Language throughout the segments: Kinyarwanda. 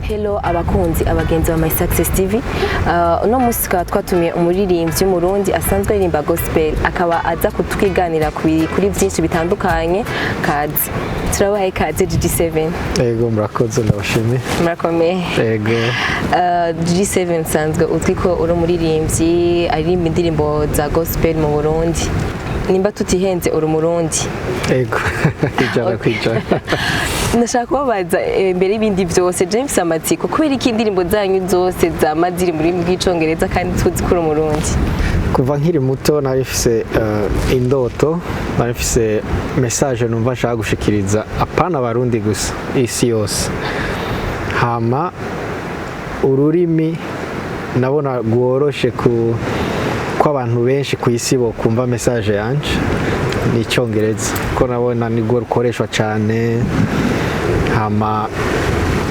Hello abakunzi abagenzi ba My Success TV. Uno musi twatumiye umuririmbyi w'umurundi asanzwe aririmba gospel akaba aza kutwiganira kuri byinshi bitandukanye. Kazi turabaye kazi Jiji 7. Yego murakoze ndabashimiye. Murakomeye. Yego. Jiji 7 sanzwe utwiko uri umuririmbyi aririmba indirimbo za gospel mu Burundi. Nimba tutihenze uri umurundi. Yego. Kwijana. Nashaka kubabaza mbere y'ibindi byose James Amatsiko kubera iki indirimbo zanyu zose zamaziri muri bw'icongereza kandi tuzi kuri umurundi. Kuva nkiri muto narifise indoto, narifise message numva nshaka gushikiriza apana abarundi gusa isi yose. Hama ururimi nabona gworoshe ko abantu benshi ku isi bo kumva message yanje ni icongereza ko nabona ni gwo rukoreshwa cyane. Hama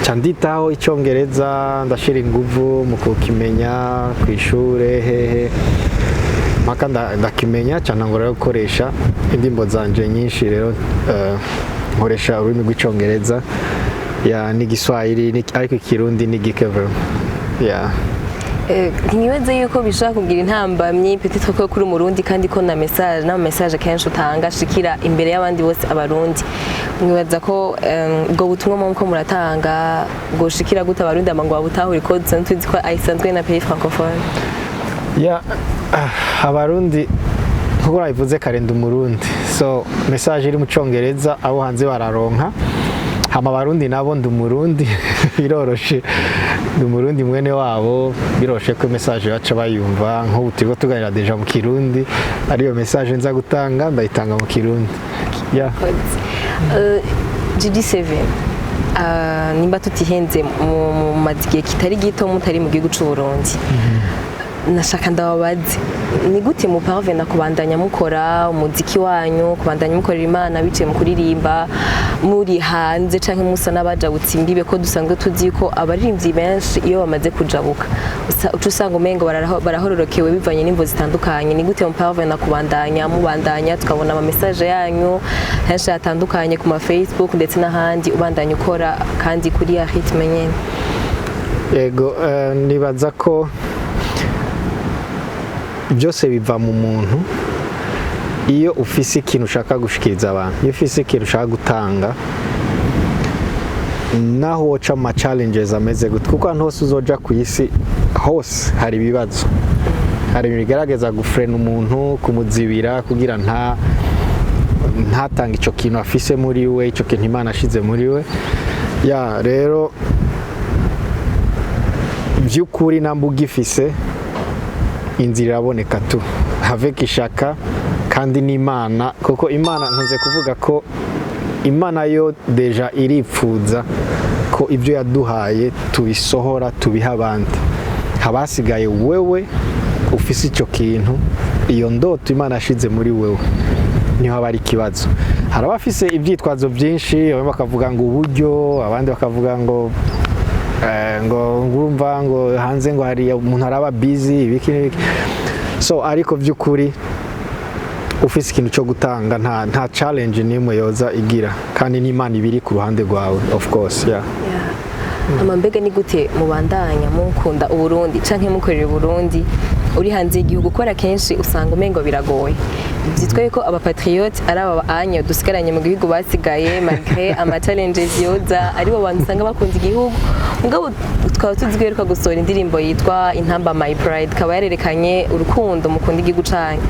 canditaho icongereza ndashira inguvu mu kukimenya kwishure hehe maka ndakimenya cyane ngo rero gukoresha indimbo zanje nyinshi rero nkoresha ururimi rw'icongereza ya n'igiswahili ariko ikirundi n'igikevero ya ntiweze yuko bishaka kugira intambamye petite ko kuri umurundi kandi ko na message kenshi utanga shikira imbere y'abandi bose abarundi mwibaza ko ubwo butumwa mu ko muratanga bwo shikira gute abarundi amango babutahure ko tuzi ko ayisanzwe na pays francophone ya abarundi nkuko nabivuze karenda umurundi so message iri mu congereza abo hanze bararonka hama abarundi nabo ndi umurundi biroroshe ndi umurundi mwene wabo biroshe ko message baca bayumva nko tigo tuganira deja mu kirundi ariyo message nza gutanga ndayitanga mu kirundi ya Jiji 7 nimba tutihenze mu mazigiye kitari gito mutari mu gihugu cy'u Burundi. Nashaka ndababaze ni gute mu parvena kubandanya mukora umuziki wanyu kubandanya mukorera Imana biciye mu kuririmba muri hanze canke musa n'abajabutse imbibe ko dusanzwe tuzi ko abaririmbyi benshi iyo bamaze kujabuka usanga umengo barahororokewe bivanye n'imvo zitandukanye. Ni gute mu parvena mubandanya tukabona ama message yanyu henshi atandukanye ku ma Facebook ndetse n'ahandi ubandanya ukora kandi kuri ya ritme nyene? Yego nibaza ko byose biva mu muntu iyo ufise ikintu ushaka gushikiriza abantu, iyo ufise ikintu ushaka gutanga naho woca ama challenges ameze gute kuko ahantu hose uzoja ku isi hose hari ibibazo, hari bigaragaza gufrena umuntu kumuzibira kugira ntatanga ico kintu afise muri we, ico kintu Imana ashize muri we ya rero by'ukuri nambuga ifise inzira iraboneka tu avec ishaka kandi n'Imana kuko Imana ntuze kuvuga ko Imana yo deja iripfuza ko ibyo yaduhaye tubisohora tubiha abandi. Habasigaye wewe ufise icyo kintu iyo ndoto Imana ashize muri wewe niho habari kibazo. Harabafise ibyitwazo byinshi bamwe bakavuga ngo uburyo abandi bakavuga ngo ngurumva ngo hanze ngo hari umuntu araba busy ibiki so ariko by'ukuri ufise ikintu cyo gutanga nta challenge nimwe yoza igira kandi n'Imana ibiri ku ruhande rwawe of course yeah. Amambega ni gute mubandanya mukunda uburundi canke mukorera Burundi uri hanze y'igihugu kora kenshi usanga umengo biragoye byitwaye ko abapatriote ari aba anyo dusigaranye mu gihugu basigaye malgré ama challenges yoza ari bo bantu usanga bakunda igihugu mugabo twaba tuzigweruka gusohora indirimbo yitwa Intamba My Pride kaba yarerekanye urukundo mukunda igihugu canke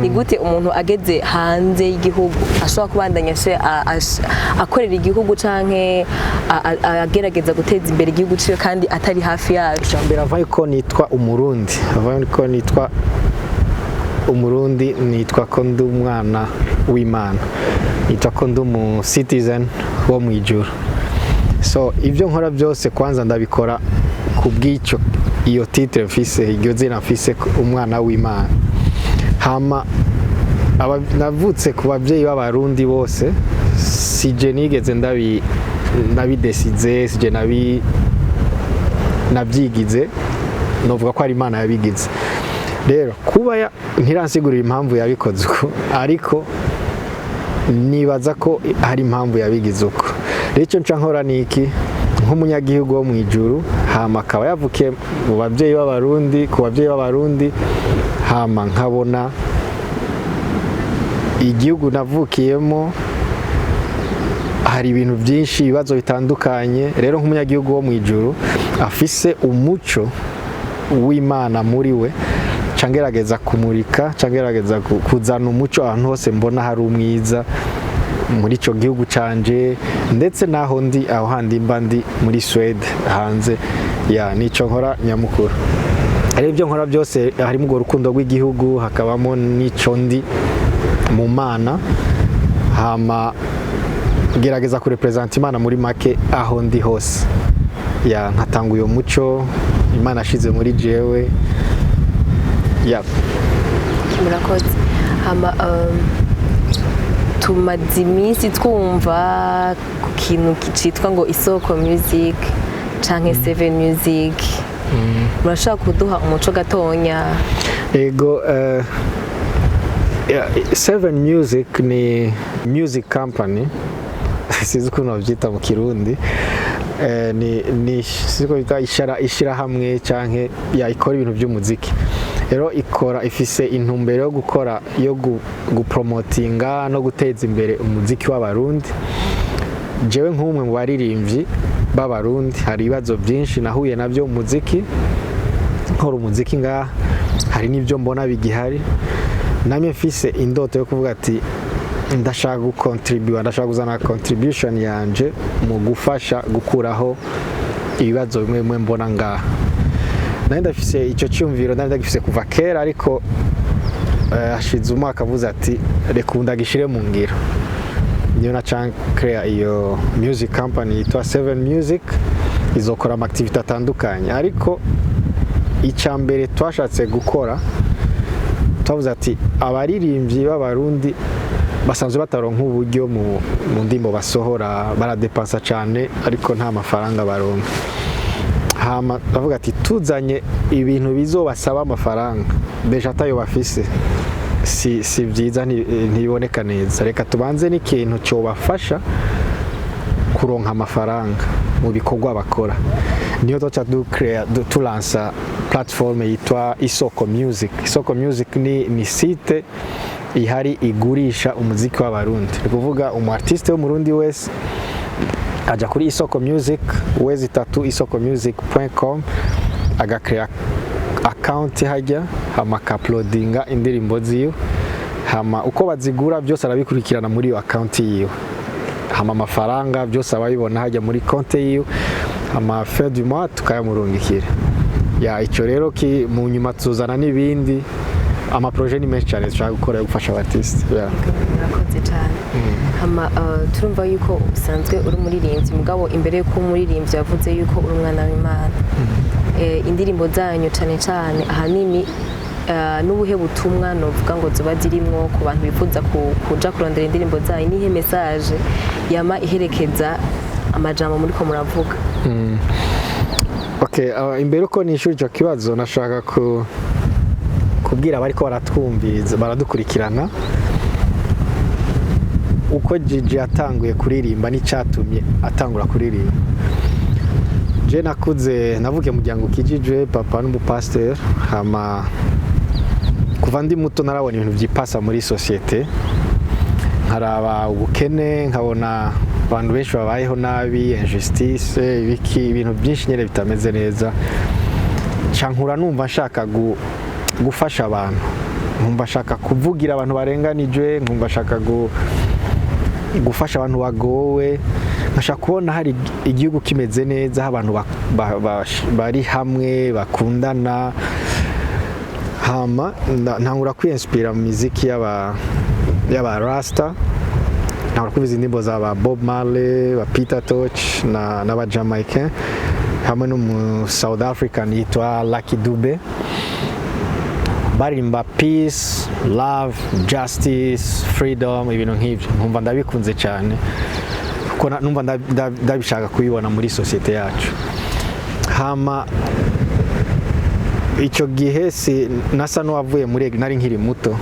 ni gute umuntu ageze hanze y'igihugu ashobora kubandanya akorera igihugu canke agerageza guteza imbere igihugu ciwe kandi atari hafi yacu? Mbere avaye ko nitwa umurundi avaye ko nitwa umurundi nitwa ko ndi umwana w'Imana nitwa ko ndi umu citizen wo mu ijuru so ibyo nkora byose kwanza ndabikora ku bw'icyo iyo titre mfise iryo zina mfise umwana w'Imana. Hama navutse ku babyeyi b'abarundi bose sije nigeze nabidesize sije nabyigize novuga ko ari Imana yabigize rero kuba ntiransigurira impamvu yabikoze uko ariko nibaza ko hari impamvu yabigize uko rero icyo nca nkora niki nk'umunyagihugu wo mu ijuru, hama akaba yavukiye mu babyeyi b'abarundi, ku babyeyi b'abarundi, hama nkabona igihugu navukiyemo hari ibintu byinshi, ibibazo bitandukanye. Rero nk'umunyagihugu wo mu ijuru afise umuco w'Imana muri we, cangerageza kumurika, cangerageza kuzana umuco ahantu hose mbona hari umwiza muri ico gihugu canje, ndetse naho ndi aho handi mba ndi muri Swede hanze. Nico nkora nyamukuru. Ari ibyo nkora byose harimo urwo rukundo rw'igihugu, hakabamo n'ico ndi mu Mana, hama gerageza kurepresenta Imana muri make aho ndi hose. Nkatanga uyo muco Imana ashize muri jewe. Murakoze. Hama tumaze iminsi twumva ku kintu cyitwa ngo Isoko Music canke Seven Music. Murashaka kuduha umuco gatonya? Ego, Seven Music ni music company, sizi ukuntu babyita mu Kirundi. Ni siko bita ishirahamwe canke ikora ibintu by'umuziki. Rero ifise intumbero yo gukora, yo gupromotinga no guteza imbere umuziki w'abarundi. Jewe nk'umwe mu baririmbyi b'abarundi hari ibibazo byinshi nahuye nabyo umuziki, nkora umuziki ngaha, hari n'ibyo mbona bigihari. Namwe mfise indoto yo kuvuga ati ndashaka gukontribuwa, ndashaka kuzana contribution yanje mu gufasha gukuraho ibibazo bimwe bimwe mbona ngaha. Nari ndafise icyo cyumviro, nari ndagifise kuva kera, ariko hashize umwaka avuze ati reka ndagishire mu ngiro. Niyo naca create iyo music company yitwa Seven Music, izokora amaactivity atandukanye. Ariko icambere twashatse gukora, twavuze ati abaririmbyi b'abarundi basanzwe bataronka uburyo mu ndimbo basohora, baradepansa cyane ariko nta mafaranga baronka. Hama bavuga ati tuzanye ibintu bizobasaba amafaranga, deja tayo bafise si byiza, ntiboneka neza. Reka tubanze n'ikintu cyo bafasha kuronka amafaranga mu bikorwa bakora. Niyo tocha tulansa platform yitwa Isoko Music. Isoko Music ni site ihari igurisha umuziki w'abarundi. Ni kuvuga artiste wo murundi wese aja kuri Isoko Music, isokomusic.com, agakrea account hajya, hama uploadinga indirimbo ziyo, hama uko bazigura byose arabikurikirana muri iyo account yiyo, hama amafaranga byose abayibona hajya muri konte yiyo, hama fin du mois tukayamurungikira. Icyo rero mu nyuma tuzana n'ibindi amaproje ni menshi cyane dushaka gukora yo gufasha abartiste. Murakoze cyane. Hama turumva yuko usanzwe uri umuririmbyi, mugabo imbere yuko umuririmbyi yavuze yuko uri umwana w'Imana. Indirimbo zanyu cyane cyane ahanini n'ubuhe butumwa novuga ngo zoba zirimwo ku bantu bifuza kuja kurondera indirimbo zanyu, nihe message yama iherekeza amajambo muri ko muravuga? Okay, imbere uko nishuri cyo kibazo nashaka kubwira abari ko baratwumviriza, baradukurikirana, uko Jiji yatanguye kuririmba n'icyatumye atangura kuririmba. Je navuke mu muryango kijije, papa n'umupasteur, hama kuva ndi muto narabona ibintu byipasa muri societe, nkaraba ubukene, nkabona abantu benshi babayeho nabi, injustice, ibintu byinshi nyere bitameze neza. Cankura numva nshaka gufasha abantu, nkumva nshaka kuvugira abantu barenganijwe, nkumva nshaka gufasha abantu bagowe, nkashaka kubona hari igihugu kimeze neza, abantu bari hamwe bakundana. Hama ntangura kwinspira mu muziki y'aba Rasta, ntangura kuvuza indirimbo z'aba Bob Marley, ba Peter Tosh n'aba Jamaican, hamwe n'umu South African yitwa Lucky Dube, barimba peace, love, justice, freedom, ibintu nk'ibyo. Nkumva ndabikunze cyane kuko numva ndabishaka kubibona muri societe yacu. Hama icyo gihe nasa n'uwavuye muri nari nkiri muto,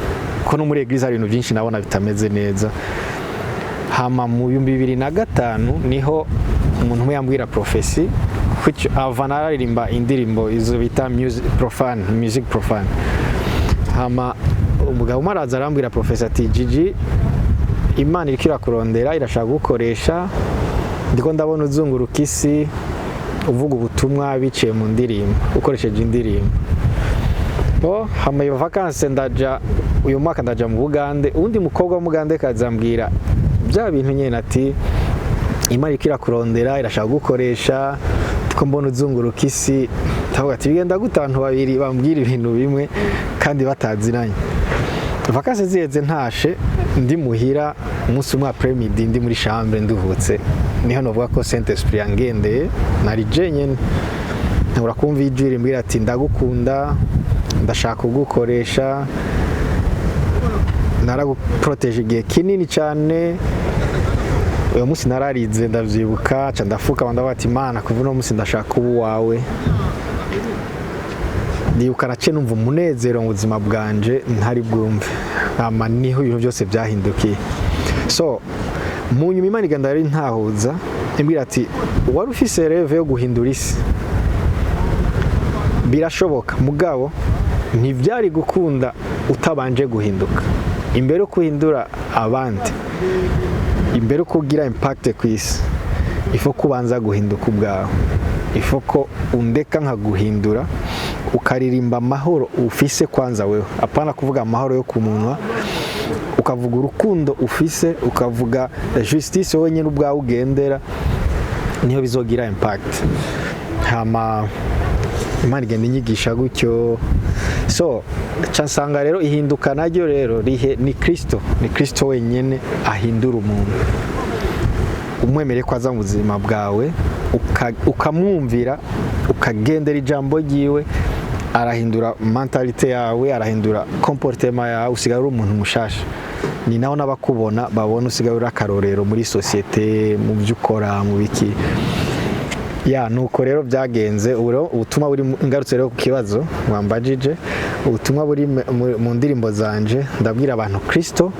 ko no muri eglise hari ibintu byinshi nabona bitameze neza. Hama mu 2005 niho umuntu umwe yambwira profesi which ava naririmba indirimbo izo bita music profane hama umugabo umaraza arambwira profesi ati Jiji Imana iriko irakurondera irashaka gukoresha ndiko ndabona uzunguruka isi uvuga ubutumwa biciye mu ndirimbo ukoresheje indirimbo hama iyo vacances uyu mwaka ndaja mu Bugande undi mukobwa w'Umugande kazambwira bya bintu nyene ati Imana iriko irakurondera irashaka gukoresha tuko mbona uzunguruka isi tavuga ati bigenda gute abantu babiri bambwira ibintu bimwe kandi bataziranye vacances ziheze ntashe ndi muhira umunsi umwe après midi ndi muri chambre nduvutse niho novuga ko Saint Esprit yangendeye nari jenyene ntabura kumva ijwi rimbwira ati ndagukunda ndashaka kugukoresha naraguproteje igihe kinini cyane uyu munsi nararize ndavyibuka ca ndafuka ndavuga ati Imana kuva uno munsi ndashaka ubu wawe ndibuka nace numva umunezero mu buzima bwanje ntari bwumve ama niho ibintu byose byahindukiye so mu nyuma Imana igenda yari ntahuza imbwira ati wari ufise reve yo guhindura isi birashoboka mugabo ntivyari gukunda utabanje guhinduka imbere yo kuhindura abandi imbere yo kugira impact ku isi ifo kubanza guhinduka ubwawe ifo ko undeka nka guhindura ukaririmba amahoro ufise kwanza wewe apana kuvuga amahoro yo kumunwa ukavuga urukundo ufise ukavuga justice wowe nyine ubwawe ugendera niho bizogira impact hama Imana igenda inyigisha gutyo so cansanga rero ihinduka naryo rero ni Kristo wenyene ahindura umuntu umwemere ko aza mu buzima bwawe ukamwumvira ukagendera ijambo ryiwe arahindura mentalite yawe arahindura comportement yawe usigara uri umuntu mushasha ni naho n'abakubona babona usigara uri akarorero muri societe mu byukora mu biki nuko rero byagenze ubutumwa buri ingarutse rero ku kibazo mwambajije ubutumwa buri mu ndirimbo zanje ndabwira abantu Kristo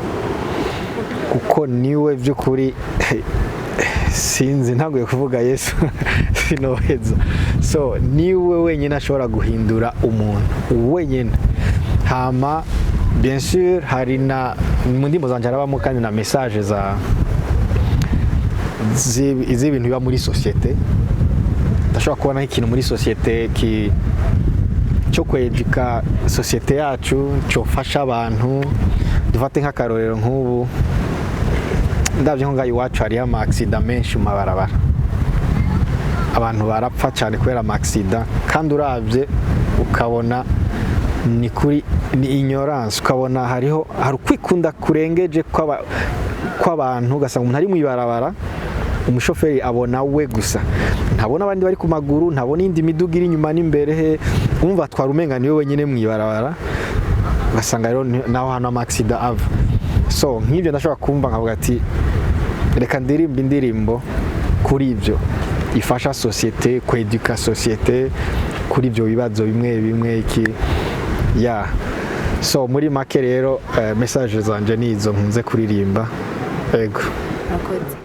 kuko niwe by'ukuri sinzi ntagoye kuvuga Yesu sinoheza so niwe wenyine ashobora guhindura umuntu wenyine hama bien sûr hari na mu ndimo zanje harabamo kandi na message z'ibintu biba muri societe ndashobora kubona ikintu muri societe cyo kwejika societe yacu cyofasha abantu dufate nk'akarorero nk'ubu ndabye nko ngaho iwacu hariyo ama-aksida menshi mu mabarabara abantu barapfa cyane kubera ama-aksida kandi urabye ukabona ni ignorance ukabona hari ukwikunda kurengeje kw'abantu ugasanga umuntu ari mu ibarabara umushoferi abona we gusa ntabona abandi bari ku maguru ntabona indi miduga iri inyuma n'imbere umva twara umenga niwe wenyine mu ibarabara ugasanga rero naho hano ama-aksida ava so nk'ibyo ndashobora kumva nkavuga ati reka ndirimba indirimbo kuri ibyo ifasha societe kweduka societe kuri ibyo bibazo bimwe iki so muri make rero message zanje nizo nkunze kuririmba yego akoze